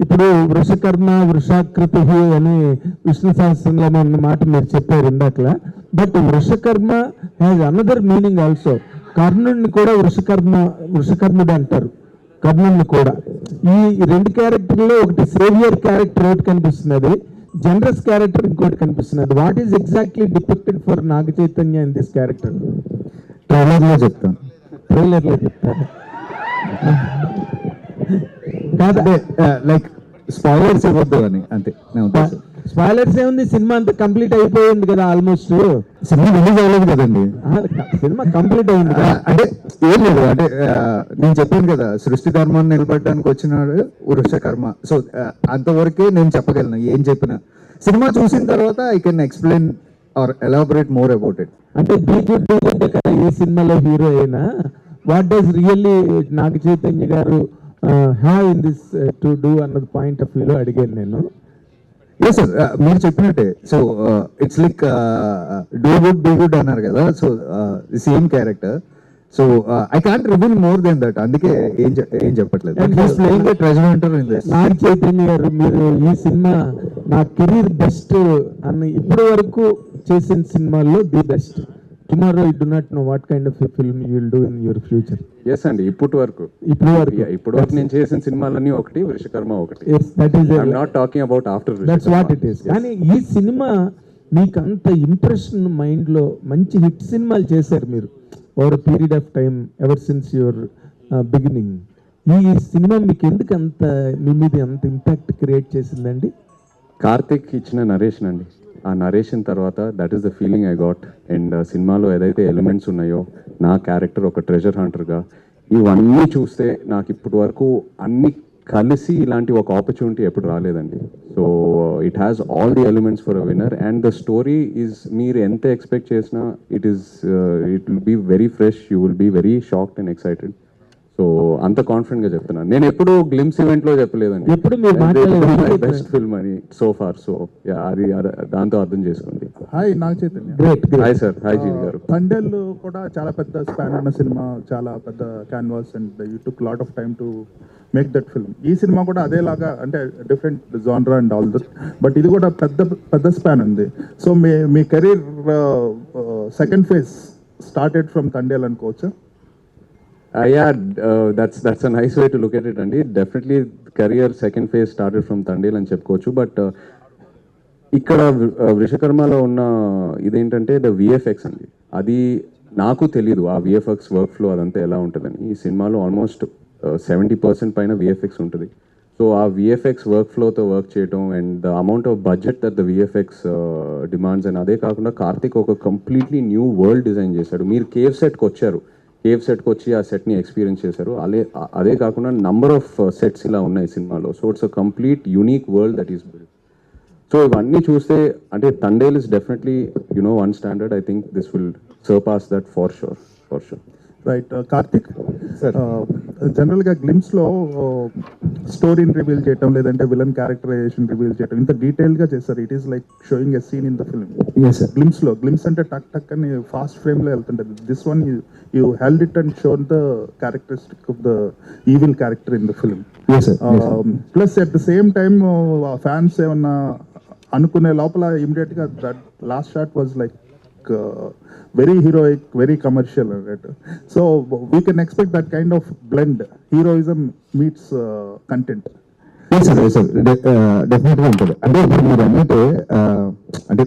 ఇప్పుడు వృషకర్మ వృషాకృతి అని విష్ణు సహస్రంలో ఉన్న మాట మీరు చెప్పారు ఇందాకలా. But Vrishakarma has another meaning also. కర్ణుడిని కూడా వృషకర్ముడు అంటారు, కర్ణుడిని కూడా. ఈ రెండు క్యారెక్టర్లో ఒకటి సేవియర్ క్యారెక్టర్ ఒకటి కనిపిస్తున్నది, జనరస్ క్యారెక్టర్ ఇంకోటి కనిపిస్తున్నది. What is exactly depicted for Naga Chaitanya in this character? ట్రైలర్లో చెప్తాను. ట్రైలర్లో చెప్తాను కాదంటే లైక్ స్పాయిలర్స్ ఇవ్వద్దు అని అంతే. స్పాయిలర్స్ ఏముంది, సినిమా అంతా కంప్లీట్ అయిపోయింది కదా ఆల్మోస్ట్. సినిమా రిలీజ్ అవ్వలేదు కదండి, సినిమా కంప్లీట్ అయింది అంటే ఏం లేదు. అంటే నేను చెప్పాను కదా, సృష్టి ధర్మాన్ని నిలబడడానికి వచ్చినాడు వృషకర్మ. సో అంతవరకే నేను చెప్పగలను. ఏం చెప్పినా సినిమా చూసిన తర్వాత I can explain or elaborate more about it. అంటే ఏ సినిమాలో హీరో అయినా what does really Naga Chaitanya garu have in this to do అన్నది పాయింట్ ఆఫ్ వ్యూలో అడిగాను నేను. ఎస్ సార్, మీరు చెప్పినట్టే. So it's like do good అన్నారు కదా, so same character. So I can't reveal more than that, అందుకే ఏం చెప్పట్లేదు. Treasure hunter in this. Naga Chaitanya garu, మీరు ఈ సినిమా నా కెరీర్ బెస్ట్ అని ఇప్పటి వరకు చేసిన సినిమాల్లో the best. Tomorrow you do not know what kind of film you will do in your future. Yes అండి, ఇప్పటి వరకు నేను చేసిన సినిమాలన్నీ ఒకటి, వృషకర్మ ఒకటి. I'm not talking about after. That's what it is. కానీ ఈ సినిమా మీకు అంత ఇంప్రెషన్ మైండ్ లో, మంచి హిట్ సినిమాలు చేశారు మీరు over period of time ever since your beginning. ఈ సినిమా మీకు ఎందుకు అంత మీ మీద అంత ఇంపాక్ట్ క్రియేట్ చేసిందండి? కార్తిక్ ఇచ్చిన నరేషన్ అండి. ఆ నరేషన్ తర్వాత that is the feeling I got. And సినిమాలో ఏదైతే ఎలిమెంట్స్ ఉన్నాయో, నా క్యారెక్టర్ ఒక ట్రెజర్ హంటర్గా, ఇవన్నీ చూస్తే నాకు ఇప్పటి వరకు అన్ని కలిసి ఇలాంటి ఒక ఆపర్చునిటీ ఎప్పుడు రాలేదండి. So it has all the elements for a winner. And the story is, మీరు ఎంత ఎక్స్పెక్ట్ చేసినా it will be very fresh. You will be very shocked and excited. So అంత కాన్ఫిడెంట్ గా చెప్తున్నాను. నేను ఎప్పుడు గ్లిమ్స్ ఈవెంట్ లో చెప్పలేదండి ఎప్పుడు మీరు బెస్ట్ ఫిల్మ్ అని సో ఫార్. సో అది దాంతో అర్థం చేసుకోండి. Hi Naga Chaitanya. Hi sir. Hi GV garu. Thandel కూడా చాలా పెద్ద స్పాన్ ఉన్న సినిమా, చాలా పెద్ద canvas, and you took lot of time to make that film. ఈ సినిమా కూడా అదేలాగా, అంటే డిఫరెంట్ జానరా అండ్ ఆల్ దట్, బట్ ఇది కూడా పెద్ద స్పాన్ ఉంది. సో మీ career second phase started from Thandel అనుకోవచ్చా? Yeah, that's a nice way to look at it అండి. Definitely career second phase started from Thandel అని చెప్పుకోవచ్చు. బట్ ఇక్కడ వృషకర్మలో ఉన్న ఇదేంటంటే ద విఎఫ్ఎక్స్ అండి. అది నాకు తెలీదు, ఆ విఎఫ్ఎక్స్ వర్క్ ఫ్లో అదంతా ఎలా ఉంటుందని. ఈ సినిమాలో ఆల్మోస్ట్ 70% పైన విఎఫ్ఎక్స్ ఉంటుంది. సో ఆ విఎఫ్ఎక్స్ వర్క్ ఫ్లోతో వర్క్ చేయడం and the amount of budget that the VFX demands. And అదే కాకుండా కార్తిక్ ఒక కంప్లీట్లీ న్యూ వరల్డ్ డిజైన్ చేశాడు. మీరు కేవ్ సెట్కి వచ్చారు, కేవ్ సెట్కి వచ్చి ఆ సెట్ని ఎక్స్పీరియన్స్ చేశారు. అదే కాకుండా నంబర్ ఆఫ్ సెట్స్ ఇలా ఉన్నాయి సినిమాలో. So it's a complete unique world that is build. So ఇవన్నీ చూస్తే అంటే Thandel is definitely one standard. I think this will surpass that for sure. Right. Karthik sir, జనరల్గా గ్లిమ్స్లో స్టోరీని రివీల్ చేయటం, లేదంటే విలన్ క్యారెక్టరైజేషన్ రివీల్ చేయటం ఇంత డీటెయిల్గా చేస్తారు. It is like showing a scene in the film. Glimpse అంటే టక్ అని ఫాస్ట్ ఫ్రేమ్లో వెళ్తుంటుంది. This one you held it and shown the characteristic of the evil character in the film. Plus at the same time fans ఏమన్నా అనుకునే లోపల ఇమీడియట్గా that last shot was like very heroic, very commercial, right? So we can expect that kind of blend. Heroism meets content. Yes sir, definitely ఉంటుంది. అంటే ఇప్పుడు మీరు అంటే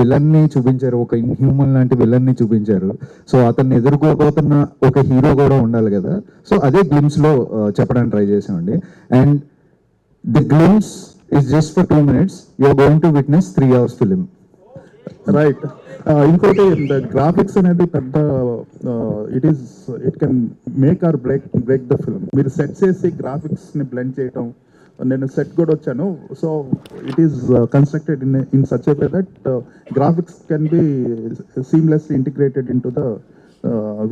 villain ని చూపించారు, ఒక ఇన్హ్యూమన్ లాంటి విలన్ ని చూపించారు. సో అతన్ని ఎదుర్కోబోతున్న ఒక హీరో కూడా ఉండాలి కదా. సో అదే గ్లిమ్స్ లో చెప్పడానికి ట్రై చేసామండి. And the glimpse is just for 2 minutes. You are going to witness 3 hours film. Right. ఇంకోటి గ్రాఫిక్స్ అనేది పెద్ద, it can make or break the film. మీరు సెట్ చేసి గ్రాఫిక్స్ ని బ్లెండ్ చేయటం, నేను సెట్ కూడా వచ్చాను. So it is constructed in such a way that graphics can be seamlessly integrated in to the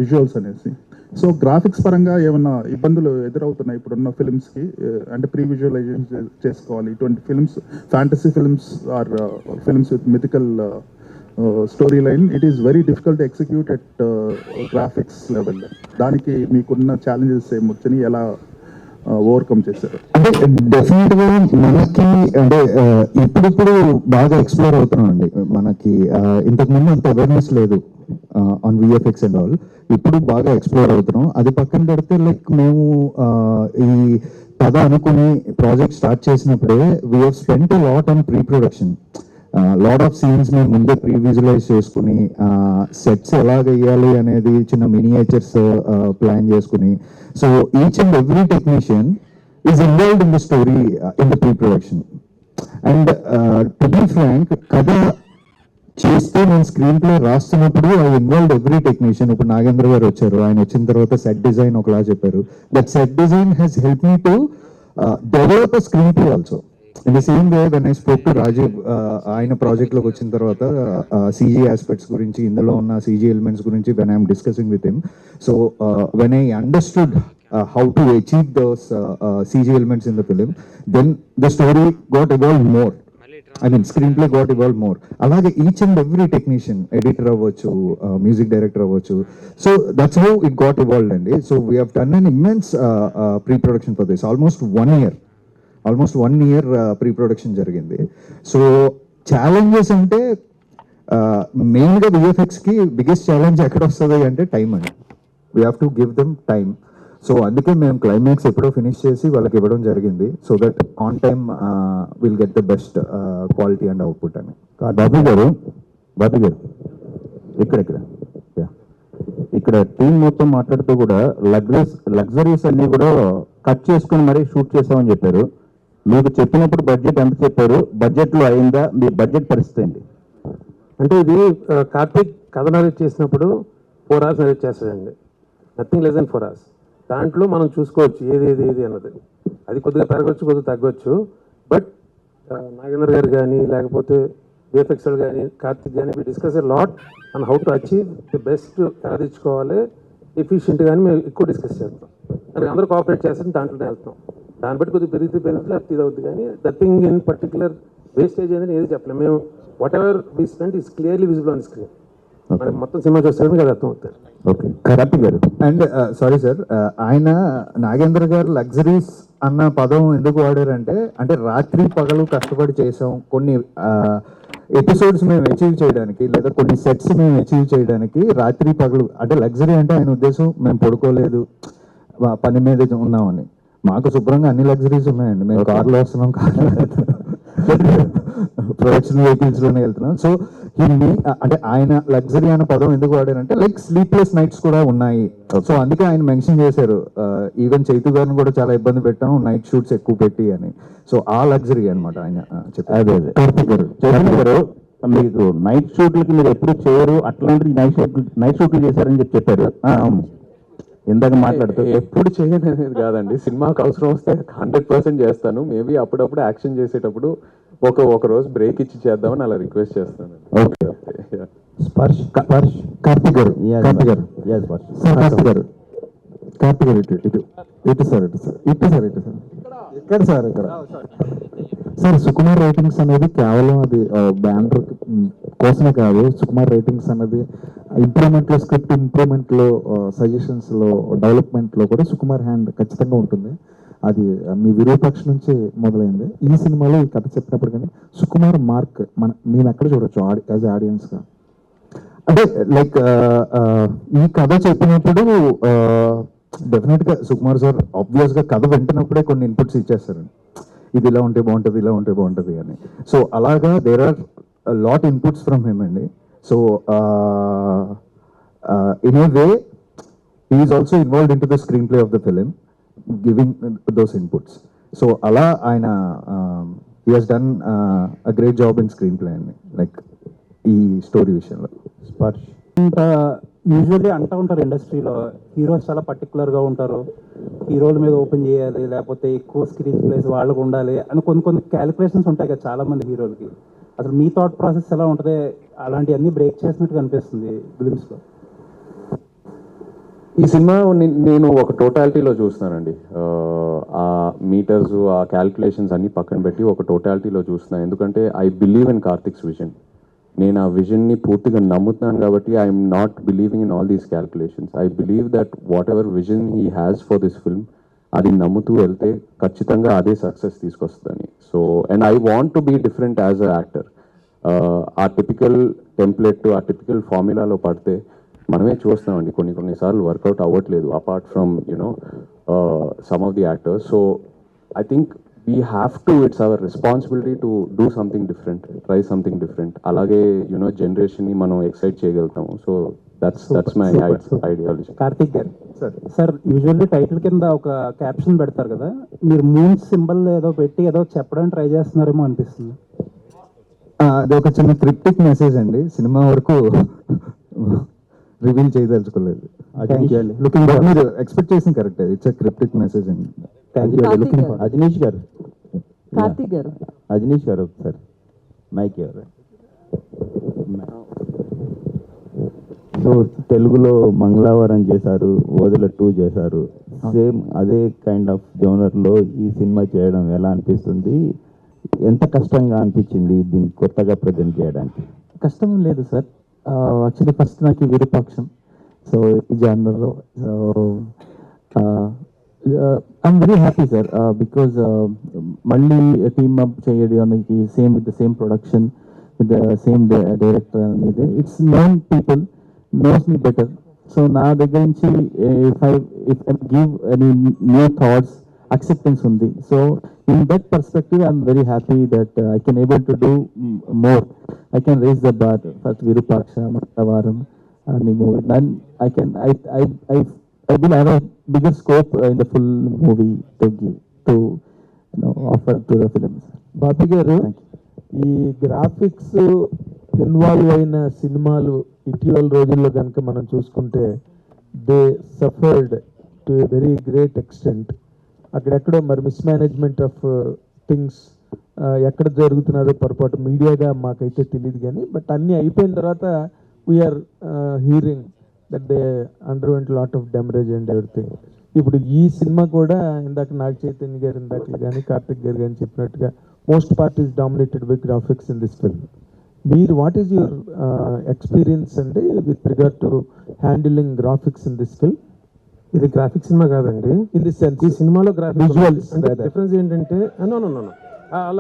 visuals అనేసి. సో గ్రాఫిక్స్ పరంగా ఏమన్నా ఇబ్బందులు ఎదురవుతున్నాయి ఇప్పుడున్న ఫిల్మ్స్కి? అంటే ప్రీ విజువలైజేషన్ చేసుకోవాలి ఇటువంటి films, fantasy films or films with mythical story line. It is very difficult to execute at graphics level. దానికి మీకున్న ఛాలెంజెస్ ఏమొచ్చినాయి, ఎలా ఓవర్కమ్ చేశారు? అంటే డెఫినెట్ గా మనకి అంటే ఇప్పుడిప్పుడు బాగా ఎక్స్ప్లోర్ అవుతున్నాం అండి. మనకి ఇంతకు ముందు అంత అవేర్నెస్ లేదు ఆన్ విఎఫ్ఎక్స్ అండ్ ఆల్. ఇప్పుడు బాగా ఎక్స్ప్లోర్ అవుతున్నాం. అది పక్కన పెడితే లైక్ మేము ఈ కథ అనుకుని ప్రాజెక్ట్ స్టార్ట్ చేసినప్పుడే we have spent lot on pre production. Lot of scenes మేము ముందే ప్రీ విజువలైజ్ చేసుకుని సెట్స్ ఎలా వేయాలి అనేది చిన్న మినియేచర్స్ ప్లాన్ చేసుకుని, so each and every technician is involved in the story in the pre production. And to be frank, కథ చేస్తూ నేను స్క్రీన్ ప్లే రాస్తున్నప్పుడు ఐ ఇన్వాల్వ్ ఎవ్రీ టెక్నీషియన్. ఇప్పుడు నాగేంద్ర గారు వచ్చారు, ఆయన వచ్చిన తర్వాత సెట్ డిజైన్ ఒకలా చెప్పారు. That set design has help me to develop a screen play also. In the same way when I spoke to Rajiv, ఆయన ప్రాజెక్ట్ లోకి వచ్చిన తర్వాత సిజీ ఆస్పెక్ట్స్ గురించి, ఇందులో ఉన్న సిజీ ఎలిమెంట్స్ గురించి when I'm discussing with him, so when I understood how to achieve those CG elements in the film, then the story got evolved more. I mean, screenplay got evolved more. Alage each and every technician, editor avvachu, music director avvachu, so that's how it got evolved. And so we have done an immense pre-production for this, almost 1 year pre-production jarigindi. So challenges ante main ga VFX ki biggest challenge ekkada vastadi ante time andi. We have to give them time. So అందుకే మేము climax ఎప్పుడో finish చేసి వాళ్ళకి ఇవ్వడం జరిగింది, so that on time will get the best quality and output అని. బాబు గారు ఇక్కడ టీం మొత్తం మాట్లాడుతూ కూడా లగ్జరీస్ అన్ని కూడా కట్ చేసుకుని మరీ షూట్ చేసామని చెప్పారు. మీకు చెప్పినప్పుడు బడ్జెట్ ఎంత చెప్పారు? బడ్జెట్లో అయిందా? మీ బడ్జెట్ పరిస్థితి ఏంటి? అంటే ఇది కార్తీక్ కథ నరేట్ చేసినప్పుడు 4 hours నరేట్ చేస్తాడండి, నథింగ్ లెస్ దెన్ 4 hours. దాంట్లో మనం చూసుకోవచ్చు ఏది అన్నది. అది కొద్దిగా పెరగచ్చు, కొద్దిగా తగ్గొచ్చు. బట్ నాగేంద్ర గారు కానీ లేకపోతే విఎఫ్ఎక్స్ కానీ కార్తిక్ కానీ we discuss a lot and how to achieve the best ఎలా తెచ్చుకోవాలి ఎఫిషియెంట్ కానీ మేము ఎక్కువ డిస్కస్ చేస్తాం. దానికి అందరూ కోఆపరేట్ చేస్తాం, దాంట్లోనే వెళ్తాం. దాన్ని బట్టి కొద్దిగా పెరిగితే లేకపోతే ఇది అవుతుంది. కానీ the thing in particular wastage అనేది ఏది చెప్పలేము. మేము whatever we spend is clearly visible on screen. మనకి మొత్తం సినిమా చూస్తే మీకు అది అర్థం అవుతుంది. ఓకే, కరెక్ట్ గారు. అండ్ సారీ సార్, ఆయన నాగేంద్ర గారు లగ్జరీస్ అన్న పదం ఎందుకు వాడారంటే, అంటే రాత్రి పగలు కష్టపడి చేసాం కొన్ని ఎపిసోడ్స్ మేము అచీవ్ చేయడానికి, లేదా కొన్ని సెట్స్ మేము అచీవ్ చేయడానికి రాత్రి పగలు. అంటే లగ్జరీ అంటే ఆయన ఉద్దేశం మేము పడుకోలేదు, పని మీద ఉన్నామని. మాకు శుభ్రంగా అన్ని లగ్జరీస్ ఉన్నాయండి. మేము కార్లో వస్తున్నాం, కార్లో వెళ్తున్నాం, ప్రొడక్షన్ వెహికల్స్ లోనే వెళ్తున్నాం. సో అంటే ఆయన లగ్జరీ అనే పదం ఎందుకు వాడారంటే లైక్ స్లీప్లెస్ నైట్స్ కూడా ఉన్నాయి. సో అందుకే ఆయన మెన్షన్ చేశారు. ఈవెన్ చైతు గారిని కూడా చాలా ఇబ్బంది పెట్టాం నైట్ షూట్స్ ఎక్కువ పెట్టి అని. సో ఆ లగ్జరీ అనమాట ఆయన చెప్పారు. అదే కార్తిక్ గారు మీకు నైట్ షూట్లకి మీరు ఎప్పుడు చేయరు, అట్లాంటిది నైట్ షూట్లు చేశారని చెప్పారు. అవును, ఇందాక మాట్లాడుతూ ఎప్పుడు చేయను అనేది కాదండి, సినిమాకి అవసరం వస్తే 100% చేస్తాను. మేబీ అప్పుడప్పుడు యాక్షన్ చేసేటప్పుడు ఒక రోజు బ్రేక్ ఇచ్చి చేద్దామని అలా రిక్వెస్ట్ చేస్తాను. ఓకే, కార్తిక్ గారు సార్ సుకుమార్ రేటింగ్స్ అనేది కేవలం అది బ్యానర్ కోసమే కాదు. సుకుమార్ రేటింగ్స్ అనేది ఇంప్రూవ్మెంట్లో, స్క్రిప్ట్ ఇంప్రూవ్మెంట్లో, సజెషన్స్లో, డెవలప్మెంట్లో కూడా సుకుమార్ హ్యాండ్ ఖచ్చితంగా ఉంటుంది. అది మీ విరూపాక్ష నుంచి మొదలైంది. ఈ సినిమాలో ఈ కథ చెప్పినప్పుడు కానీ సుకుమార్ మార్క్ మేము ఎక్కడ చూడొచ్చు యాజ్ ఆడియన్స్గా? అంటే లైక్ ఈ కథ చెప్పినప్పుడు డెఫినెట్గా సుకుమార్ సార్ ఆబ్వియస్గా కథ వింటున్నప్పుడే కొన్ని ఇన్పుట్స్ ఇచ్చేస్తారండి. ఇది ఇలా ఉంటే బాగుంటుంది, ఇలా ఉంటే బాగుంటుంది అని. సో అలాగా there are lot inputs from him అండి. So in a way he is also involved in to the screenplay of the film, giving those inputs. So అలా ఆయన he has done a great job in screenplay అండి, like ఈ story విషయంలో. Sparsh usually అంటూ ఉంటారు ఇండస్ట్రీలో heroes చాలా పర్టికులర్గా ఉంటారు, హీరోల మీద ఓపెన్ చేయాలి, లేకపోతే ఎక్కువ స్క్రీన్ ప్లేస్ వాళ్ళకు ఉండాలి అని కొన్ని క్యాలిక్యులేషన్స్ ఉంటాయి కదా చాలా మంది హీరోలకి. అసలు మీ థాట్ ప్రాసెస్ ఎలా ఉంటుంది? అలాంటివన్నీ బ్రేక్ చేసినట్టు కనిపిస్తుంది గ్లిమ్స్లో. ఈ సినిమా నేను ఒక టోటాలిటీలో చూస్తున్నానండి. ఆ మీటర్స్, ఆ క్యాల్కులేషన్స్ అన్ని పక్కన పెట్టి ఒక టోటాలిటీలో చూస్తున్నాను. ఎందుకంటే I believe in Karthik's vision. నేను ఆ విజన్ని పూర్తిగా నమ్ముతున్నాను కాబట్టి I'm not believing in all these calculations. I believe that whatever vision he has for this film అది నమ్ముతూ వెళ్తే ఖచ్చితంగా అదే సక్సెస్ తీసుకొస్తుందని. So and I want to be different as a actor. ఆ టిపికల్ టెంప్లెట్, ఆ typical ఫార్ములాలో పడితే మనమే చూస్తామండి కొన్నిసార్లు వర్కౌట్ అవ్వట్లేదు, apart from some of the actors. So I think we have to, it's our responsibility to do something different, try something different. అలాగే జనరేషన్ని మనం ఎక్సైట్ చేయగలుగుతాము. So that's my ideology. Karthik గారు సార్, యూజువల్లీ టైటిల్ కింద ఒక caption పెడతారు కదా, మీరు moon symbol ఏదో పెట్టి ఏదో చెప్పడానికి ట్రై చేస్తున్నారేమో అనిపిస్తుంది. అది ఒక చిన్న క్రిప్టిక్ మెసేజ్ అండి, సినిమా వరకు రివీల్ చేయదలుచుకోలేదు. థ్యాంక్ యూ అండి. లుకింగ్ మీరు ఎక్స్పెక్ట్ చేసింది కరెక్ట్, ఇట్స్ క్రిప్టిక్ మెసేజ్ అండి. Thank you. Looking for Ajaneesh గారు, కార్తిక్ గారు. అజనీష్ గారు ఒకసారి మైక్ ఎవరు. సో తెలుగులో మంగళవారం చేశారు, ఓదెల 2 చేశారు. సేమ్ అదే కైండ్ ఆఫ్ జోనర్లో ఈ సినిమా చేయడం ఎలా అనిపిస్తుంది? ఎంత కష్టంగా అనిపించింది దీన్ని కొత్తగా ప్రజెంట్ చేయడానికి? కష్టం లేదు సార్. యాక్చువల్లీ ఫస్ట్ నాకు విరూపాక్షం, సో ఈ జానర్లో I'm very happy sir, because మళ్ళీ టీమ్ అప్ చేయడానికి same with the same production with the same director అనేది it's known people knows me better. So నా దగ్గర నుంచి if I give any new thoughts, acceptance ఉంది. So in that perspective I'm very happy that I can able to do more. I can raise the bar for Virupaksha, Mangalavaram, the movie. Then I will have a bigger scope in the full movie to give, to offer to the film. Bobby గారు, ఈ graphics involve అయిన సినిమాలు ఇటీవల రోజుల్లో కనుక మనం చూసుకుంటే they suffered to a very great extent. అక్కడెక్కడో మరి మిస్మేనేజ్మెంట్ ఆఫ్ థింగ్స్ ఎక్కడ జరుగుతున్నదో పొరపాటు మీడియాగా మాకైతే తెలియదు కానీ, బట్ అన్నీ అయిపోయిన తర్వాత we are hearing that they underwent lot of damage and everything. ఇప్పుడు ఈ సినిమా కూడా ఇందాక నాగ చైతన్య గారు ఇందాక కానీ కార్తిక్ గారు కానీ చెప్పినట్టుగా most part is dominated by graphics in this film. మీరు వాట్ ఈస్ యువర్ ఎక్స్పీరియన్స్ అండి with regard to handling graphics in this film? ఇది గ్రాఫిక్ సినిమా కాదండి, ఇన్ దిస్ సెన్స్ ఈ సినిమాలో గ్రాఫిక్ విజువల్స్ డిఫరెన్స్ ఏంటంటే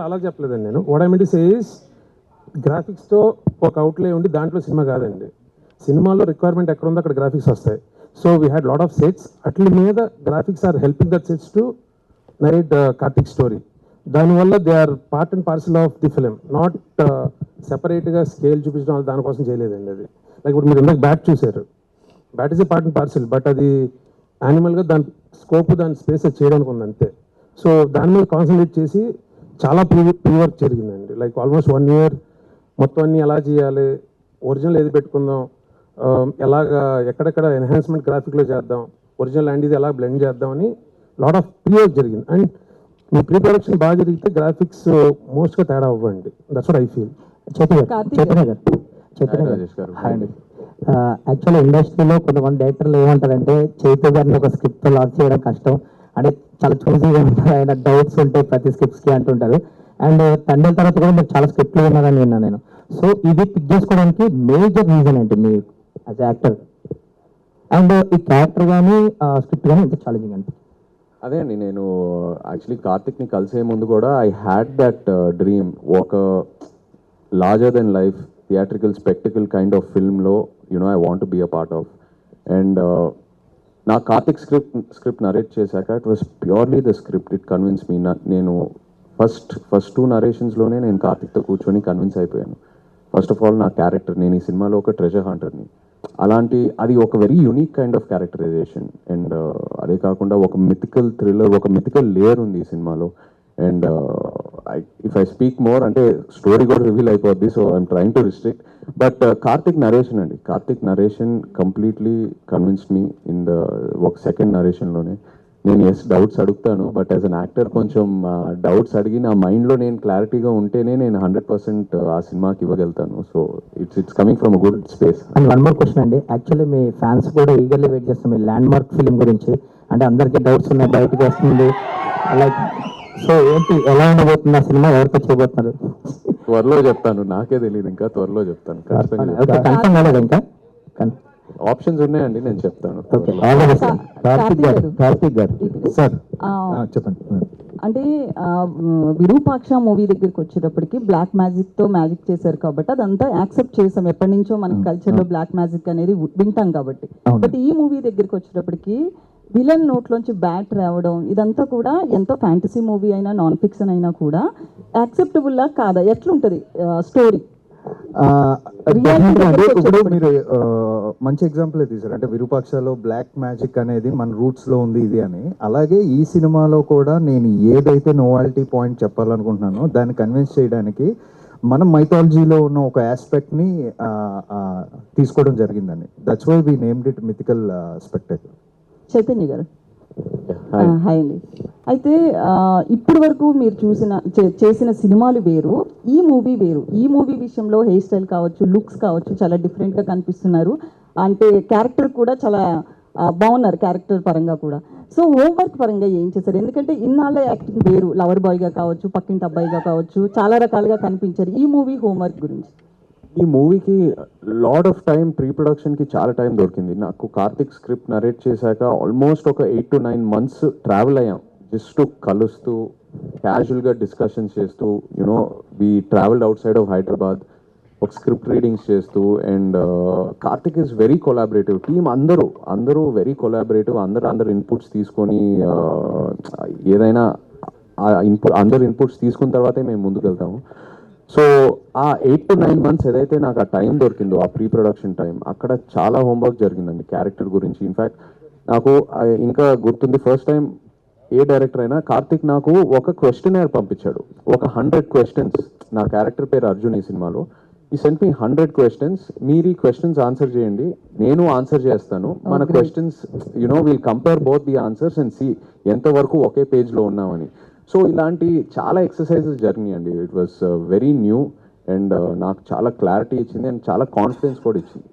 అలా చెప్పలేదండి నేను. What I mean to say is గ్రాఫిక్స్తో ఒక అవుట్లే ఉండి దాంట్లో సినిమా కాదండి. సినిమాలో రిక్వైర్మెంట్ ఎక్కడ ఉందో అక్కడ గ్రాఫిక్స్ వస్తాయి. So we had lot of sets, అట్ల మీద graphics are helping that sets to narrate Karthik story. దానివల్ల they are part and parcel of the film, not సెపరేట్గా స్కేల్ చూపించడం దానికోసం చేయలేదండి. అది లైక్ ఇప్పుడు మీరు ఇందాక బ్యాట్ చూసారు, bat is a part and parcel, but అది యానిమల్గా దాని స్కోప్ దాని స్పేస్ చేయడానికి ఉంది అంతే. సో దాని మీద కాన్సన్ట్రేట్ చేసి చాలా ప్రీ వర్క్ జరిగిందండి. లైక్ ఆల్మోస్ట్ 1 year మొత్తం అన్నీ ఎలా చేయాలి, ఒరిజినల్ ఏది పెట్టుకుందాం, ఎలాగా ఎక్కడెక్కడ ఎన్హాన్స్మెంట్ గ్రాఫిక్లో చేద్దాం, ఒరిజినల్ అండ్ ఇది ఎలా బ్లెండ్ చేద్దామని లాట్ ఆఫ్ ప్రీ వర్క్ జరిగింది. అండ్ మీ ప్రీ ప్రొడక్షన్ బాగా జరిగితే గ్రాఫిక్స్ మోస్ట్గా తేడా అవ్వండి. That's what I feel. Chaitanya గారు, రాజేష్ గారు. యాక్చువల్లీ ఇండస్ట్రీలో కొంతమంది డైరెక్టర్లు ఏమంటారంటే చైతన్య గారిని ఒక స్క్రిప్ట్ లాంచ్ చేయడం కష్టం అంటే, చాలా చూసీగా ఉంటారు, ఆయన డౌట్స్ ఉంటాయి ప్రతి స్క్రిప్ట్స్కి అంటుంటారు. అండ్ తండ్రి తర్వాత కూడా మీరు చాలా స్క్రిప్ట్లు విన్నారని విన్నాను నేను. సో ఇది పిక్ చేసుకోవడానికి మేజర్ రీజన్ ఏంటి మీ యాజ్ యాక్టర్? అండ్ ఈ క్యారెక్టర్ కానీ స్క్రిప్ట్ కానీ ఎంత ఛాలెంజింగ్ అంటే? అదే అండి, నేను యాక్చువల్లీ కార్తిక్ని కలిసే ముందు కూడా ఐ హ్యాడ్ దట్ డ్రీమ్, ఒక larger than life theatrical spectacle kind of ఫిల్మ్లో I want be a part of. And నా కార్తిక్ స్క్రిప్ట్ నరేట్ చేశాక it was purely the script, it convince me. నేను ఫస్ట్ 2 నరేషన్స్లోనే నేను కార్తిక్తో కూర్చొని కన్విన్స్ అయిపోయాను. ఫస్ట్ ఆఫ్ ఆల్ నా క్యారెక్టర్, నేను ఈ సినిమాలో ఒక ట్రెజర్ హంటర్ని, అది ఒక very unique kind of characterisation. And అదే కాకుండా ఒక మిథికల్ థ్రిల్లర్, ఒక మిథికల్ లేయర్ ఉంది ఈ సినిమాలో. And if I speak more అంటే స్టోరీ కూడా రివీల్ అయిపోద్ది, so I'm trying to restrict. But Karthik narration అండి, Karthik narration completely convinced me in the ఒక సెకండ్ నరేషన్లోనే. నేను డౌట్స్ అడుగుతాను, బట్ యాజ్ అన్ యాక్టర్ కొంచెం డౌట్స్ అడిగి నా మైండ్లో నేను క్లారిటీగా ఉంటేనే నేను 100% ఆ సినిమాకి ఇవ్వగలుగుతాను. So it's coming from a good space. And one more question అండి, యాక్చువల్లీ మీ ఫ్యాన్స్ కూడా ఈగర్లీ వెయిట్ చేస్తాం మీ ల్యాండ్ మార్క్ ఫిలిం గురించి. అంటే అందరికీ డౌట్స్ ఉన్నాయి, బయటకు వస్తుంది లైక్, సో ఏంటి ఎలా ఉండబోతుంది ఆ సినిమా, ఎవరితో చేయబోతున్నారు? త్వరలో చెప్తాను, నాకే తెలియదు, ఇంకా త్వరలో చెప్తాను. కన్ఫర్మ్ కాలేదు ఇంకా? ఆప్షన్స్ ఉన్నాయండి, నేను చెప్తాను. కార్తిక్ గారు సార్ ఆ, చెప్పండి. అంటే విరూపాక్ష మూవీ దగ్గరికి వచ్చేటప్పటికి బ్లాక్ మ్యాజిక్ తో మ్యాజిక్ చేశారు కాబట్టి అదంతా యాక్సెప్ట్ చేసాం. ఎప్పటి నుంచో మనకి కల్చర్ లో బ్లాక్ మ్యాజిక్ అనేది వింటాం కాబట్టి. అవును. బట్ ఈ మూవీ దగ్గరికి వచ్చేటప్పటికి విలన్ నోట్లోంచి బ్యాట్ రావడం ఇదంతా కూడా ఎంతో ఫ్యాంటసీ మూవీ అయినా నాన్ ఫిక్షన్ అయినా కూడా యాక్సెప్టబుల్ లా కాదా, ఎట్లుంటది స్టోరీ? Definitely అంటే ఇప్పుడు మీరు మంచి ఎగ్జాంపుల్ తీసారు. అంటే విరూపాక్షలో బ్లాక్ మ్యాజిక్ అనేది మన రూట్స్ లో ఉంది ఇది అని. అలాగే ఈ సినిమాలో కూడా నేను ఏదైతే నోవాలిటీ పాయింట్ చెప్పాలనుకుంటున్నానో దాన్ని కన్విన్స్ చేయడానికి మనం మైథాలజీలో ఉన్న ఒక ఆస్పెక్ట్ ని తీసుకోవడం జరిగిందండి. That's why we named it mythical spectacular. Chaitanya గారు Hi. హాయ్ అండి. అయితే ఇప్పటి వరకు మీరు చేసిన సినిమాలు వేరు, ఈ మూవీ వేరు. ఈ మూవీ విషయంలో హెయిర్ స్టైల్ కావచ్చు, లుక్స్ కావచ్చు, చాలా డిఫరెంట్గా కనిపిస్తున్నారు. అంటే క్యారెక్టర్ కూడా చాలా బాగున్నారు, క్యారెక్టర్ పరంగా కూడా. సో హోంవర్క్ పరంగా ఏం చేశారు? ఎందుకంటే ఇన్నాళ్ళ యాక్టింగ్ వేరు, లవర్ బాయ్గా కావచ్చు, పక్కింటి అబ్బాయిగా కావచ్చు, చాలా రకాలుగా కనిపించారు. ఈ మూవీ హోంవర్క్ గురించి. ఈ మూవీకి లాడ్ ఆఫ్ టైం ప్రీ ప్రొడక్షన్కి చాలా టైం దొరికింది నాకు. కార్తిక్ స్క్రిప్ట్ నరేట్ చేశాక ఆల్మోస్ట్ ఒక 8 to 9 months ట్రావెల్ అయ్యాం, జస్ట్ కలుస్తూ క్యాజువల్గా డిస్కషన్స్ చేస్తూ. You know we travelled out side of Hyderabad, ఒక స్క్రిప్ట్ రీడింగ్స్ చేస్తూ. And Karthik is very collaborative. Team అందరూ వెరీ కొలాబరేటివ్. అందరు ఇన్పుట్స్ తీసుకొని ఏదైనా అందరు ఇన్పుట్స్ తీసుకున్న తర్వాతే మేము ముందుకు వెళ్తాము. సో ఆ 8 to 9 months ఏదైతే నాకు ఆ టైం దొరికిందో, ఆ ప్రీ ప్రొడక్షన్ టైం, అక్కడ చాలా హోంవర్క్ జరిగిందండి క్యారెక్టర్ గురించి. ఇన్ఫ్యాక్ట్ నాకు ఇంకా గుర్తుంది, ఫస్ట్ టైం ఏ డైరెక్టర్ అయినా కార్తిక్ నాకు ఒక క్వశ్చనర్ పంపించాడు, ఒక 100 questions. నా క్యారెక్టర్ పేరు అర్జున్ ఈ సినిమాలో. ఈ సెంట్ మీ 100 questions. మీరు ఈ క్వశ్చన్స్ ఆన్సర్ చేయండి, నేను ఆన్సర్ చేస్తాను. మన questions will compare both the answers and see ఎంతవరకు ఒకే పేజ్లో ఉన్నామని. సో ఇలాంటి చాలా ఎక్సర్సైజెస్ జరిగినాయండి. It was very new and నాకు చాలా క్లారిటీ ఇచ్చింది అండ్ చాలా కాన్ఫిడెన్స్ కూడా ఇచ్చింది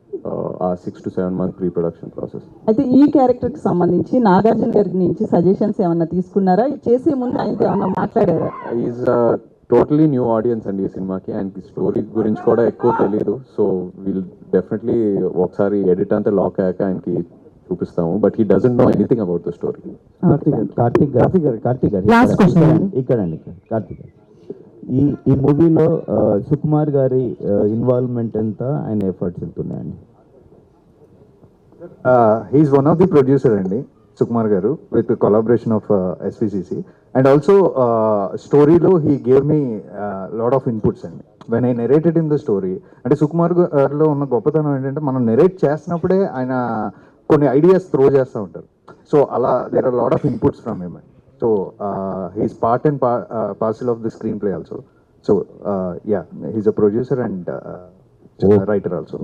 ఆ 6 to 7 month pre production process. అయితే ఈ క్యారెక్టర్కి సంబంధించి నాగార్జున గారి నుంచి సజెషన్స్ ఏమన్నా తీసుకున్నారా? చేసే ముందు ఆయనతో ఏమన్నా మాట్లాడారా? ఈజ్ టోటలీ న్యూ ఆడియన్స్ అండి ఈ సినిమాకి. ఆయనకి స్టోరీ గురించి కూడా ఎక్కువ తెలియదు. సో విల్ డెఫినెట్లీ ఒకసారి ఎడిట్ అంతా లాక్ అయ్యాక ఆయనకి చూపిస్తాము. But he doesn't know anything about the story. Karthik గారు Last question అండి. ఇక్కడండి కార్తిక్ గారు, ఈ మూవీలో సుకుమార్ గారి ఇన్వాల్వ్మెంట్ ఎంత, ఆయన ఎఫర్ట్స్ ఎంత ఉన్నాయండి? He's one of the producer అండి Sukumar garu, with collaboration of SVCC. And also స్టోరీలో he gave me lot of inputs అండి when I narrated in the story. అంటే సుకుమార్ గారిలో ఉన్న గొప్పతనం ఏంటంటే మనం నెరేట్ చేసినప్పుడే ఆయన కొన్ని ఐడియాస్ త్రో చేస్తూ ఉంటారు. సో అలా there are lot of inputs from him. So he's part and parcel of the screen play also. So yeah, he's a producer and writer also.